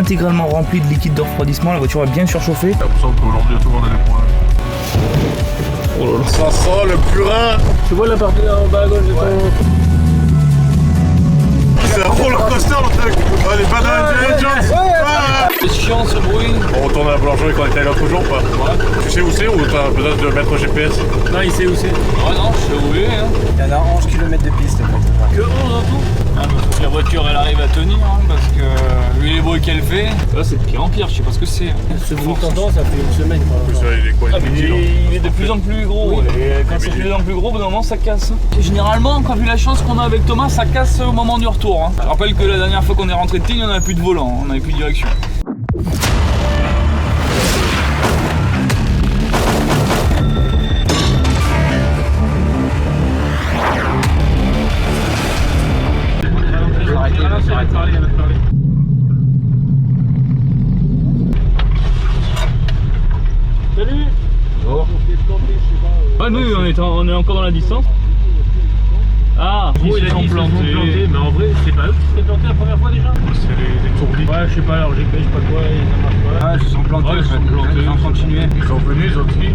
intégralement remplie de liquide de refroidissement, la voiture est bien surchauffée. J'ai l'impression qu'aujourd'hui tout le monde a des problèmes. Oh là là. Ça sent le purin. Tu vois la partie en bas à gauche de ton... C'est un roller coaster le truc. Les bananes Indiana Jones. C'est chiant ce bruit. On retourne à la boulangerie quand on était allé l'autre jour ou pas? Ouais. Tu sais où c'est ou t'as besoin de mettre GPS? Non, il sait où c'est. Ouais, non, je sais où il est. Hein. Il y en a 11 km de piste. Que 11 en tout? Ah, bah, faut que la voiture elle arrive à tenir, hein, parce que vu les bruits qu'elle fait, là c'est de pire en pire, je sais pas ce que c'est. Ce bruit t'entends, ça fait une semaine. Il est quoi? Ah, mais il est de plus en plus gros, Oui. et quand c'est de plus en plus gros, au bout d'un moment ça casse. Et généralement, quand vu la chance qu'on a avec Thomas, ça casse au moment du retour. Hein. Je rappelle que la dernière fois qu'on est rentré de Tignes, on n'avait plus de volant, on n'avait plus de direction. Salut. Oh. Ah nous on est encore dans la distance. Ah, Gros, il a dit plantés, mais en vrai, c'est pas eux qui s'étaient plantés la première fois déjà. C'est les tourdis. Ouais, je sais pas, alors GPS, je sais pas quoi, et ça marche pas. Ah, ils se sont plantés, Ouais, ils se sont plantés. ils ont continué. Ils sont venus, ils ont dit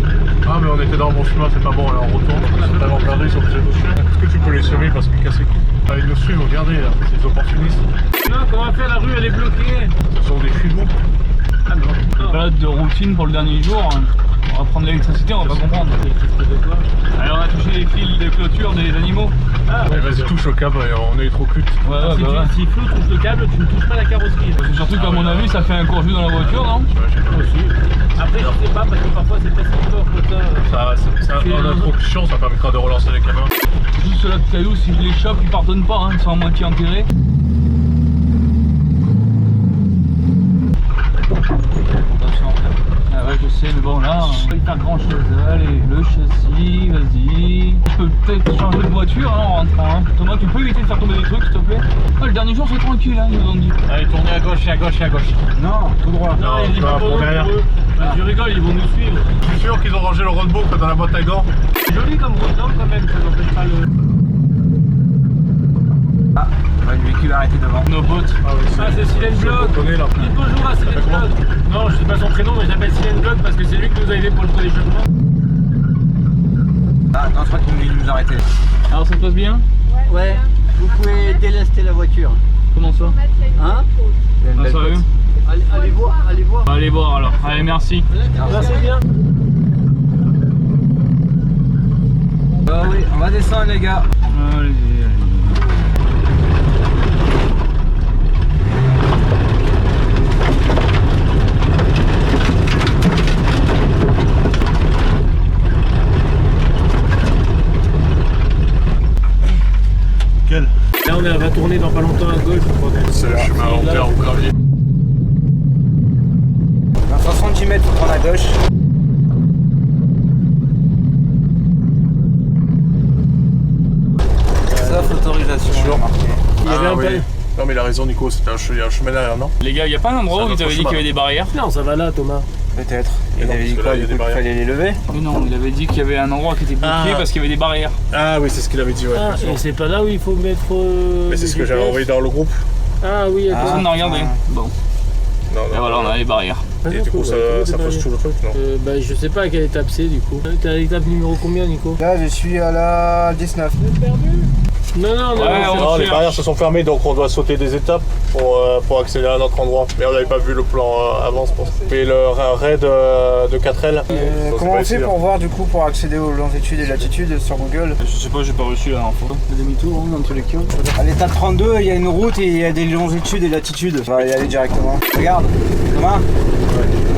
ah mais on était dans le bon chemin, c'est pas bon, alors on retourne. Ils sont tellement blindés, ils sont obligés de nous suivre. Est-ce que tu peux les semer parce qu'ils cassent les coups? Ah, ils nous suivent, regardez là, c'est des opportunistes. Non, comment faire, la rue elle est bloquée. Ce sont des filous. Ah non. Balade de routine pour le dernier jour. On va prendre l'électricité, on va pas comprendre. Allez, on a touché les fils de clôture des animaux. Ah, Ouais, vas-y, touche au câble et on est trop culte. Ouais, si, bah ouais. si Flo touche le câble, tu ne touches pas la carrosserie. C'est surtout qu'à mon avis, ça fait un court jus dans la voiture, non? Aussi. Après, je sais pas, parce que parfois c'est pas si fort que ça. On a trop de chance, ça permettra de relancer les caméras. Juste là de cailloux, si je les chope, ils pardonnent pas, hein, ils sont à moitié enterrés. Attention. Ah ouais, je sais, mais bon là, on va pas faire grand chose. Allez, le châssis, vas-y. Je peux peut-être changer de voiture hein, en rentrant. Hein. Thomas, tu peux éviter de faire tomber des trucs, s'il te plaît? Ah, le dernier jour, c'est tranquille, hein, ils nous ont dit. Allez, tournez à gauche et à gauche et à gauche. Non, tout droit. Non, il dit pas pas pour pour derrière. eux. Bah, tu rigoles, ils vont nous suivre. Je suis sûr qu'ils ont rangé le roadbook dans la boîte à gants. C'est joli comme route, non, quand même, ça n'empêche pas le. Ah, le véhicule arrêté devant. Nos potes. Ah oui, Ah, c'est Silent Block. là. Dites bonjour à Silent Block. Non, je sais pas son prénom, mais j'appelle Silent Block parce que c'est lui qui nous a aidé pour le conditionnement. Ah, attends, je crois qu'il nous arrêter. Alors ça se passe bien? Ouais, vous pouvez délester la voiture. Comment ça? Hein? Ah, sérieux? Allez voir, allez voir. Allez voir alors. Allez, merci. Merci bien. Bah oui, on va descendre les gars. Allez, allez. Quel? Là, on va tourner dans pas longtemps à gauche. C'est le chemin à long terme au gravier. Dans 60 cm, faut prendre à gauche. Sauf autorisation. Sûr. marqué. Il y avait un oui. peu- Non mais il a raison Nico, il y a un chemin derrière, non? Les gars, il n'y a pas un endroit où C'est il t'avait dit notre qu'il y avait des barrières? Non, ça va là, Thomas. Peut-être. Mais Il non, avait dit parce que quoi là, il y du a coup des qu'il fallait les lever? Mais non, il avait dit qu'il y avait un endroit qui était bloqué Ah. parce qu'il y avait des barrières. Ah oui, c'est ce qu'il avait dit, ouais. Ah, bien sûr. et c'est pas là où il faut mettre. Mais c'est ce que le j'avais GPS. envoyé dans le groupe. Ah oui, attends. Personne n'a regardé. Bon, Non, et voilà, on a les barrières. Ah, Et non, du coup, faut- ça faut fausse démarrer. tout le truc, non? Bah, je sais pas à quelle étape c'est du coup. T'es à l'étape numéro combien, Nico? Là, je suis à la 19. Non, non, non. Ouais, c'est- on Non, les cherche. barrières se sont fermées, donc on doit sauter des étapes pour accéder à un autre endroit. Mais on n'avait pas vu le plan avant, je pense. Mais le raid de 4L. Comment on fait pour voir du coup pour accéder aux longitudes et latitudes sur Google? Je sais pas, j'ai pas reçu la info. Demi-tour hein, dans tous les cas. À l'étape 32, il y a une route et il y a des longitudes et latitudes. On va y aller directement. Regarde, Thomas.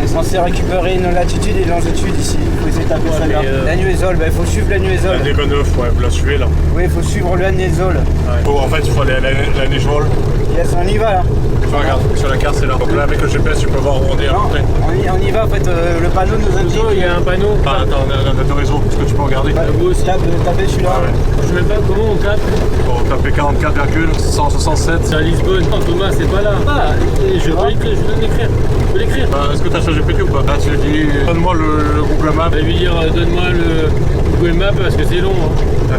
On est censé récupérer une latitude et une longitude ici. Il faut essayer de taper celle-là. mais, La nuésole, bah, il faut suivre la La nuésole. D29, ouais, vous la suivez là. Oui, il faut suivre la nuésole. En fait, il faut aller à la Neigevol. Yes, on y va là. Enfin, regarde, sur la carte, c'est là. Donc là, avec le GPS, tu peux voir où on est à Non, peu près. on y va en fait. Le panneau nous indique. Il y a un panneau. Ah, attends, on a deux réseaux. Est-ce que tu peux regarder? Bah, tapez celui-là. Ah ouais. Je sais pas comment on tape. Bon, tapez 44,167. C'est à Lisbonne. Non, Thomas, c'est pas là. Ah, je peux l'écrire, je peux l'écrire. Je peux l'écrire. Est-ce que tu as changé GPT ou pas? Là, tu dis, donne-moi le Google Maps. Je vais lui dire, donne-moi le Google Maps parce que c'est long. Hein.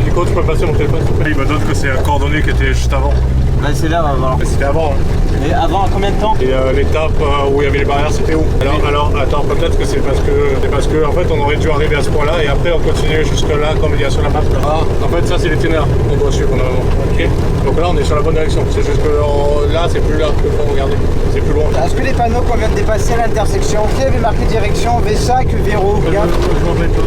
Nico, tu peux passer mon téléphone? Il me donne que c'est un coordonné qui était juste avant. Bah, c'est là, on va voir. Mais c'était avant. avant. Hein. Mais avant, combien de temps? Et l'étape où il y avait les barrières, c'était où? Alors, attends, peut-être que c'est parce que en fait on aurait dû arriver à ce point-là et après on continue jusque là comme il y a sur la map. Ah, en fait ça c'est l'itinéraire qu'on doit suivre normalement. Ok. Donc là on est sur la bonne direction. C'est juste que là c'est plus là que faut regarder. C'est plus loin. Est-ce que les panneaux qu'on vient de dépasser à l'intersection, qui avait marqué direction Vessac, Véro? Regarde.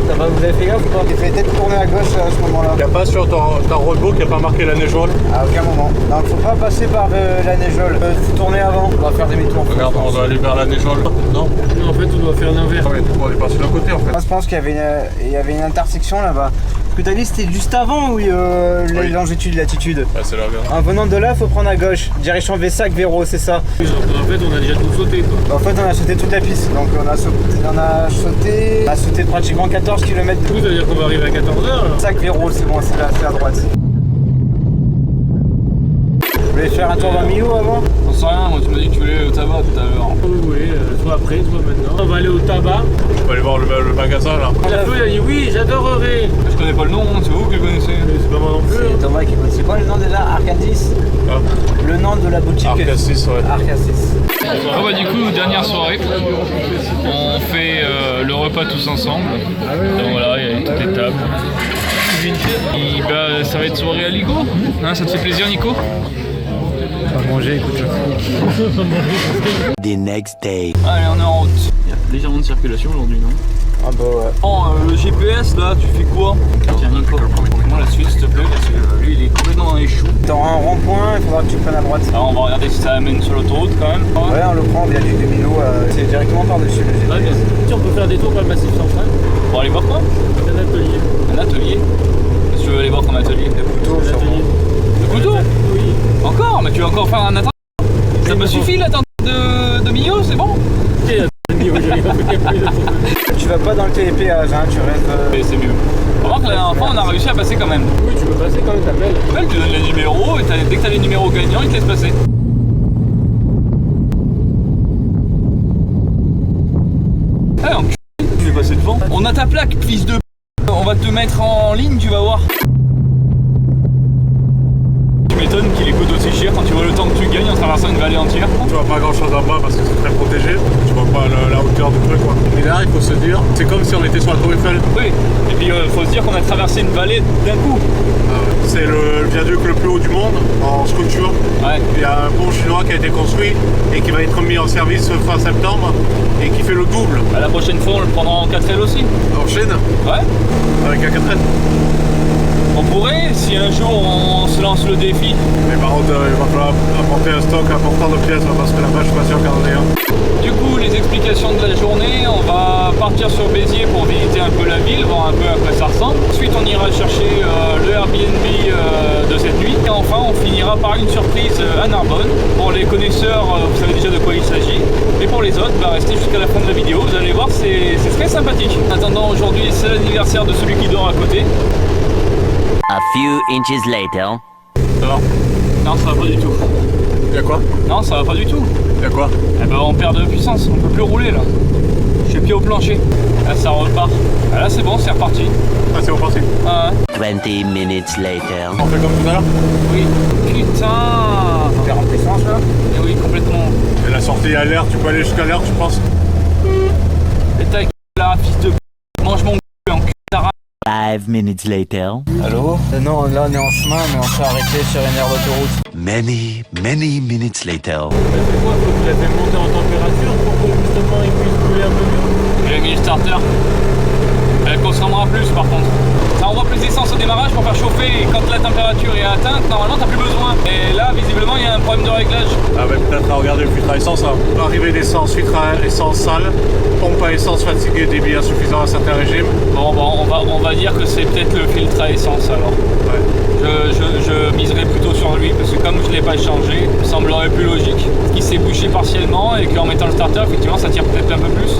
Ça va, vous avez fait gaffe ou pas? J'ai fait peut-être tourner à gauche à ce moment-là. Il n'y a pas sur ton roadbook, il n'y a pas marqué la Neigole? À aucun moment. Non, il faut pas passer par la Neigole. Faut tourner avant. On va faire demi-tour. Regarde, on doit aller vers la Neigole. Non? Non, en fait, on doit faire l'inverse. Ouais, on est passé d'un côté en fait. Moi je pense qu'il y avait une intersection là-bas. Ce que t'as dit c'était juste avant où la longitude, latitude. Ah, c'est là, regarde. En venant de là, faut prendre à gauche. Direction Vessac, Véro, c'est ça. En fait, on a déjà tout sauté, quoi. En fait, on a sauté toute la piste. Donc on a sauté pratiquement 14 km Du coup, ça veut dire qu'on va arriver à 14h. Vessac, Véro, c'est bon, c'est là, c'est à droite. Vous voulez faire un tour dans Millau avant? J'en sais rien, moi tu m'as dit que tu voulais au tabac tout à l'heure. Quand vous voulez, soit après, soit maintenant. On va aller au tabac. On va aller voir le magasin là. La feu, il a dit oui, j'adorerais. Je connais pas le nom, c'est vous qui le connaissez. Mais c'est pas moi non plus. C'est Thomas qui connaît. C'est quoi le nom déjà? Arcadis? Ah. Le nom de la boutique? Arcassis, ouais. Arcadis. Ah bah du coup, dernière soirée, on fait le repas tous ensemble. Donc voilà, il y a toutes les tables. Et bah, ça va être soirée à Ligo, hein, ça te fait plaisir Nico? On va manger, écoute. The next day. Allez, on est en route. Il y a légèrement de circulation aujourd'hui, non? Ah bah ouais. Bon, le GPS là, tu fais quoi? Tiens Nico, moi la suite s'il te plaît, parce que lui il est complètement dans les choux. Dans un rond-point, il faudra que tu prennes à droite. Alors on va regarder si ça amène sur l'autoroute quand même. Ouais, on le prend via du Millau, c'est directement par-dessus le Très bien. Si on peut faire des tours par le massif central, Pour aller voir quoi? un atelier. Un atelier? Qu'est-ce que tu veux aller voir comme atelier? Des couteaux, Un sûrement. atelier. Le couteau? Oui. Encore? Mais tu vas encore faire un attente? Ça me suffit l'attente de Millau, c'est bon? Et j'avais pas fait capter de tour. Tu vas pas dans le télépéage, hein, tu restes... Mais c'est mieux. Remarque que la dernière fois on a réussi à passer quand même. Oui, tu peux passer quand même, t'appelles. Elle te donne les numéros et dès que t'as les numéros gagnants, ils te laissent passer. Eh, enculé, tu veux passer devant. On a ta plaque, fils de p***. On va te mettre en ligne, tu vas voir. Tu m'étonnes qu'il coûte aussi cher quand tu vois le temps que tu gagnes en traversant une vallée entière. Tu vois pas grand chose en bas parce que c'est très protégé. Tu vois pas la hauteur du truc quoi. Et là il faut se dire, c'est comme si on était sur la Tour Eiffel. Oui, et puis faut se dire qu'on a traversé une vallée d'un coup. C'est le viaduc le plus haut du monde en sculpture. Ouais. Il y a un pont chinois qui a été construit et qui va être mis en service fin septembre et qui fait le double Bah, la prochaine fois on le prendra en 4L aussi. en Chine Ouais. avec un 4L. On pourrait, si un jour on se lance le défi. Mais par contre il va falloir apporter un stock important de pièces parce que là-bas je suis pas sûr qu'il y en ait un. Du coup, les explications de la journée, on va partir sur Béziers pour visiter un peu la ville, voir un peu à quoi ça ressemble. Ensuite, on ira chercher le Airbnb de cette nuit. Et enfin, on finira par une surprise à Narbonne. Pour les connaisseurs, vous savez déjà de quoi il s'agit. Et pour les autres, restez jusqu'à la fin de la vidéo. Vous allez voir, c'est très sympathique. En attendant, aujourd'hui, c'est l'anniversaire de celui qui dort à côté. A few inches later. Ça va? Non, ça va pas du tout. Il y a quoi? Non, ça va pas du tout. Il y a quoi? Eh ben, on perd de puissance, on peut plus rouler là. Je suis pied au plancher. Là, ça repart. Ah, là, c'est bon, c'est reparti. Ah c'est reparti. Ah, ouais. 20 minutes later. On fait comme tout à l'heure. Oui. Putain. T'es en puissance là? Eh oui, complètement. Et la sortie à l'air, tu peux aller jusqu'à l'air tu penses? Et ta gueule là, fils de p***. Mange mon cul en cul ta race. 5 minutes later. Allô? Non, là on est en chemin, mais on s'est arrêté sur une aire d'autoroute. Many minutes later. Ça fait quoi? Faut que tu la fais monter en température pour que justement il puisse couler un peu mieux. J'ai mis le starter. Elle consommera plus par contre. Ça envoie plus d'essence au démarrage pour faire chauffer et quand la température est atteinte, normalement t'as plus besoin. Et là, visiblement, il y a un problème de réglage. Ah bah peut-être à regarder le filtre à essence. Hein. Arrivée d'essence, filtre à essence sale, pompe à essence fatiguée, débit insuffisant à certains régimes. Bon, on va dire que c'est peut-être le filtre à essence alors. Ouais. Je miserais plutôt sur lui parce que comme je ne l'ai pas changé, il me semblerait plus logique. Qu'il s'est bouché partiellement et qu'en mettant le starter, effectivement, ça tire peut-être un peu plus.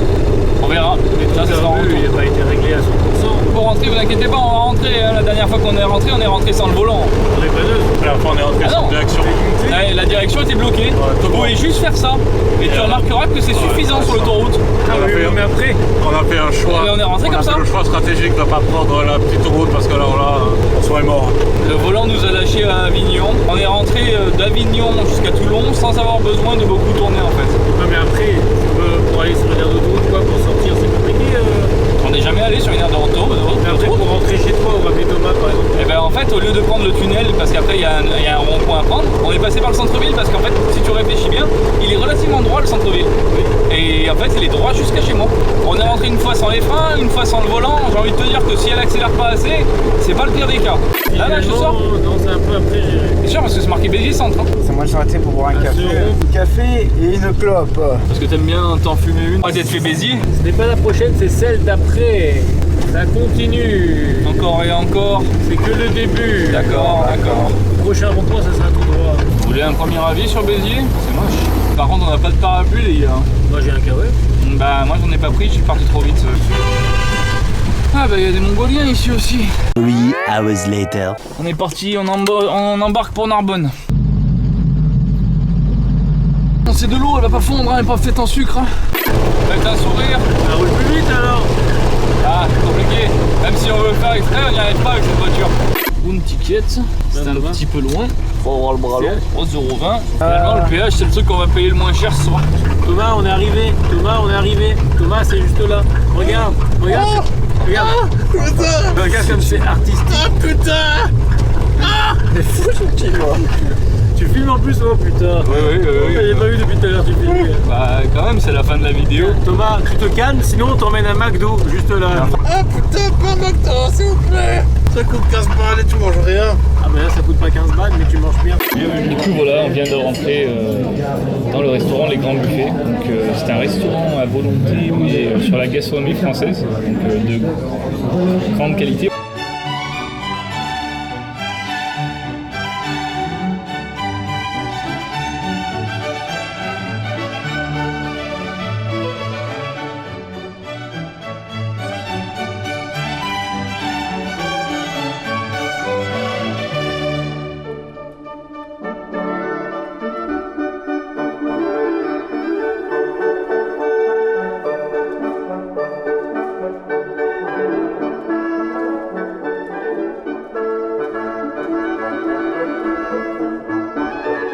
On verra. Ça sera en Il retour. n'a pas été réglé à 100%. Pour rentrer, vous inquiétez pas, on va rentrer. Hein. La dernière fois qu'on est rentré sans le volant. On est pas deux. La fois on est rentré Ah sans non. direction. Ouais, la direction direction était bloquée. Tu pouvais juste faire ça. Et tu remarqueras que c'est suffisant sur l'autoroute. Mais après, on a fait un choix. Et on est rentré comme ça. Le choix stratégique de ne pas prendre la petite route parce que alors là, on serait mort. Le volant nous a lâché à Avignon. On est rentré d'Avignon jusqu'à Toulon sans avoir besoin de beaucoup tourner en fait. Non mais après, pour aller sur une aire d'autoroute, quoi, pour sortir, c'est compliqué. On n'est jamais allé sur une aire de retour. Mais après, pour rentrer chez toi ou rappeler Thomas par exemple. Et ben en fait, au lieu de prendre le tunnel, parce qu'après il y a un rond-point à prendre, on est passé par le centre-ville parce qu'en fait, si tu réfléchis bien, il est relativement droit le centre-ville. Et en fait, il est droit jusqu'à chez moi. On est rentré une fois sans les freins, une fois sans le volant. J'ai envie de te dire que si elle accélère pas assez, c'est pas le pire des cas. Là, je sors. Non, c'est un peu après, j'irai. C'est sûr parce que c'est marqué BG Centre. Hein. C'est moi, je suis arrêté pour boire un café. Un café et une clope. Parce que t'aimes bien t'en fumer une. Ah, t'es fait Béziers. Ce n'est pas la prochaine, c'est celle d'après. Ça continue. Encore et encore. C'est que le début. D'accord, d'accord. Le prochain rond-point, ça sera tout droit. Vous voulez un premier avis sur Béziers? C'est moche. Par contre, on n'a pas de parapluie, les gars. Moi, j'ai un carré. Bah, moi, j'en ai pas pris, je suis parti trop vite. Ah, bah, il y a des Mongoliens ici aussi. 3 hours later. On est parti, on embarque pour Narbonne. C'est de l'eau, elle va pas fondre, hein, elle est pas faite en sucre. Hein. Faites un sourire. Ça roule plus vite alors. Ah, c'est compliqué. Même si on veut faire exprès, on n'y arrive pas avec cette voiture. Une ticket, c'est un petit peu loin. Faut avoir le bras long. 3,20 €. Finalement, le péage, c'est le truc qu'on va payer le moins cher ce soir. Thomas, on est arrivé. Thomas, on est arrivé. Thomas, c'est juste là. Regarde, regarde. Regarde. Putain. Regarde comme c'est artistique. Ah putain. Tu filmes en plus, oh putain. Oui. J'ai pas vu depuis tout à l'heure, tu filmes. Bah, quand même, c'est la fin de la vidéo. Thomas, tu te calmes, sinon on t'emmène à McDo, juste là. Ah putain, pas McDo, s'il vous plaît. Ça coûte 15 balles et tu manges rien. Ah mais là ça coûte pas 15 balles, mais tu manges bien. Du coup, voilà, on vient de rentrer dans le restaurant Les Grands Buffets. Donc, c'est un restaurant à volonté, mais sur la gastronomie française, donc de grande qualité.